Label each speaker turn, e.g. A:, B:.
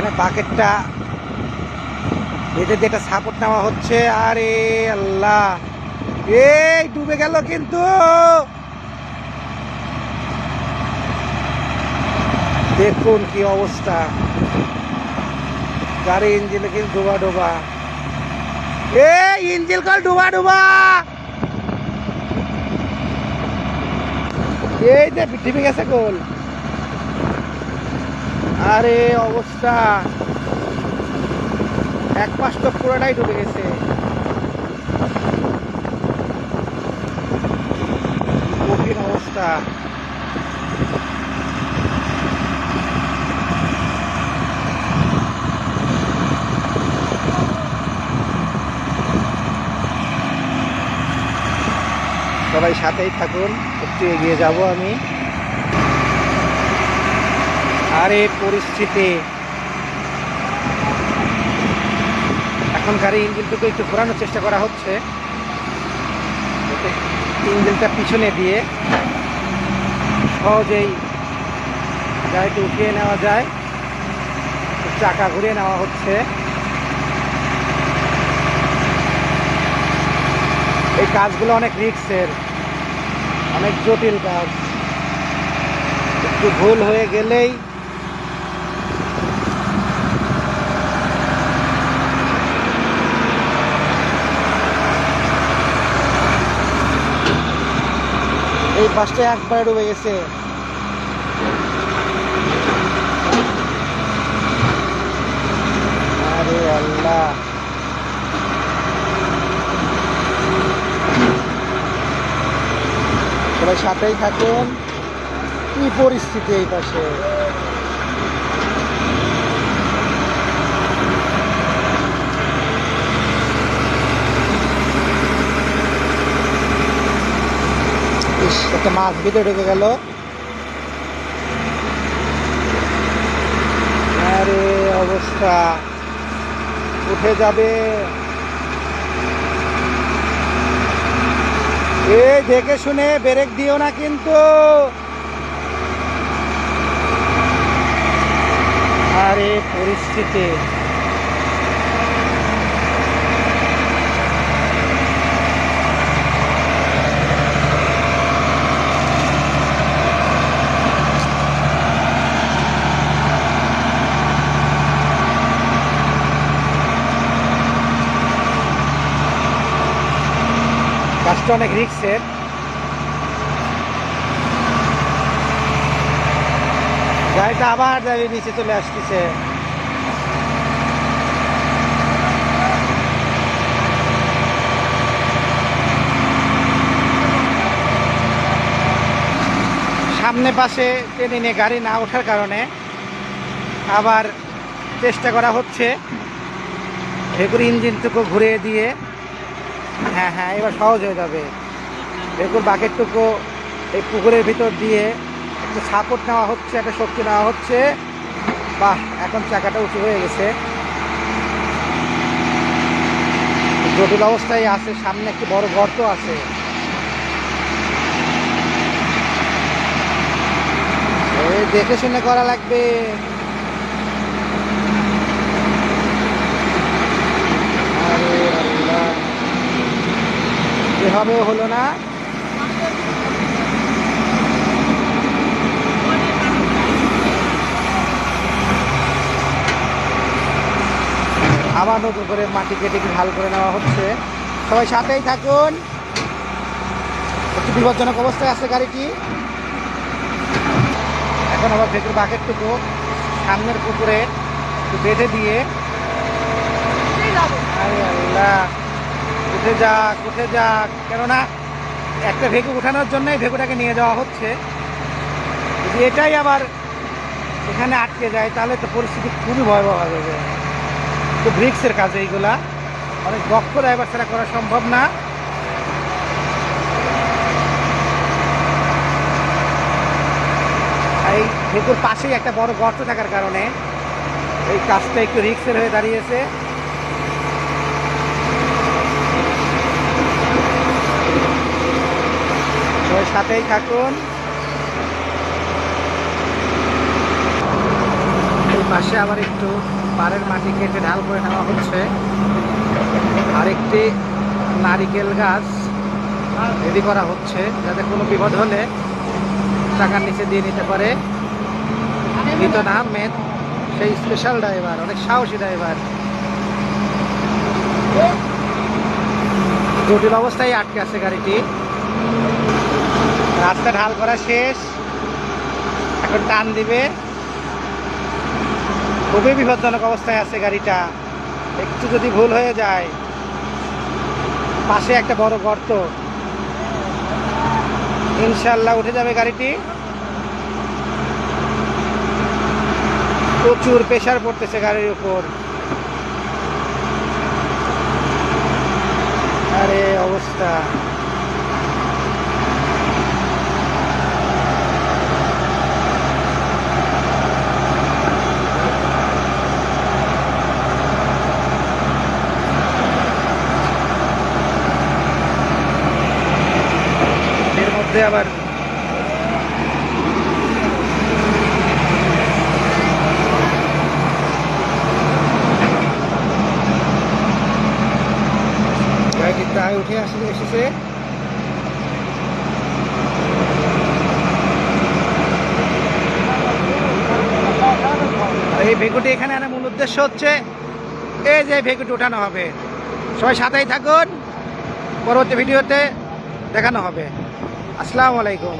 A: এখানে বাকেটটা বেঁধে দিয়ে একটা সাপোর্ট নেওয়া হচ্ছে। আরে আল্লাহ, এই ডুবে গেল কিন্তু। দেখুন কি অবস্থা, গাড়ি ইঞ্জিন কিন্তু ডোবা ডোবা। এই ইঞ্জিন কল ডুবা ডুবা। এই যে টিপে গেছে গোল। আরে অবস্থা, এক পাশ তো পুরোটাই ডুবে গেছে। কঠিন অবস্থা। সবাই সাথেই থাকুন, একটু এগিয়ে যাব আমি। আরে পরিস্থিতি, এখন গাড়ি ইঞ্জিনটুকু একটু ঘোরানোর চেষ্টা করা হচ্ছে, ইঞ্জিনটা পিছনে দিয়ে সহজেই গাড়িটি উঠিয়ে নেওয়া যায়। চাকা ঘুরিয়ে নেওয়া হচ্ছে। এই কাজগুলো অনেক রিস্কের, অনেক জটিল কাজ। একটু ভুল হয়ে গেলেই এই পাশটা একবারে ডুবে গেছে। আরে আল্লাহ, সবাই সাথেই থাকুন। কি পরিস্থিতি এই পাশে। একটা মাছ ভিতরে ঢুকে গেল। আরে অবস্থা, উঠে যাবে। এ দেখে শুনে ব্রেক দিও না কিন্তু। আরে পরিস্থিতি, কাজটা অনেক রিস্কের। গাড়িটা আবার যাবে, নিচে চলে আসতেছে। সামনে পাশে টেনে নিয়ে গাড়ি না ওঠার কারণে আবার চেষ্টা করা হচ্ছে ভেকুর ইঞ্জিনটুকু ঘুরিয়ে দিয়ে। হ্যাঁ হ্যাঁ, এবার সহজ হয়ে যাবে। ভেকুর বাকেটটুকু এই পুকুরের ভিতর দিয়ে একটু সাপোর্ট নেওয়া হচ্ছে, একটা শক্তি নেওয়া হচ্ছে। বাহ, এখন চাকাটা উঁচু হয়ে গেছে। জটিল অবস্থায় আছে, সামনে একটি বড় গর্ত আছে। এই দেখে শুনে করা লাগবে। আরে আল্লাহ, এভাবেও হলো না। আবার নতুন করে মাটি কেটে হাল করে নেওয়া হচ্ছে। সবাই সাথেই থাকুন। একটু বিপজ্জনক অবস্থায় আছে গাড়িটি। এখন আবার ভেতর বাকেটটুকু সামনের পুকুরে একটু বেঁধে দিয়ে। আরে আল্লাহ, উঠে যাক উঠে যাক, কেননা একটা ভেকু উঠানোর জন্যই ভেকুটাকে নিয়ে যাওয়া হচ্ছে। যদি এটাই আবার এখানে আটকে যায় তাহলে তো পরিস্থিতি খুবই ভয়াবহ হয়ে যাবে। তো ব্রিক্সের কাজ এইগুলা, অনেক দক্ষ ড্রাইভার ছাড়া করা সম্ভব না। এই ভেকুর পাশেই একটা বড় গর্ত থাকার কারণে এই কাজটা একটু রিক্সের হয়ে দাঁড়িয়েছে। সবাই সাথেই থাকুন। এই পাশে আবার একটু পাড়ের মাটি কেটে ঢাল করে নেওয়া হচ্ছে। আরেকটি নারিকেল গাছ রেডি করা হচ্ছে, যাতে কোনো বিপদ হলে টাকার নিচে দিয়ে নিতে পারে। মিতন আহমেদ সেই স্পেশাল ড্রাইভার, অনেক সাহসী ড্রাইভার। জটিল অবস্থায় আটকে আছে গাড়িটি। রাস্তা ঢাল করা শেষ, এখন টান দিবে। খুবই বিপজ্জনক অবস্থায় আছে গাড়িটা, একটু যদি ভুল হয়ে যায়। পাশে একটা বড় গর্ত, ইনশাল্লাহ উঠে যাবে গাড়িটি। প্রচুর প্রেসার পড়তেছে গাড়ির উপর। আরে অবস্থা! এর মধ্যে আবার গাড়িটির দায় উঠে এসেছে। এই ভেগুটি এখানে আনার মূল উদ্দেশ্য হচ্ছে এই যে ভেগুটি উঠানো হবে। সবাই সাথেই থাকুন, পরবর্তী ভিডিওতে দেখানো হবে। আসসালামু আলাইকুম।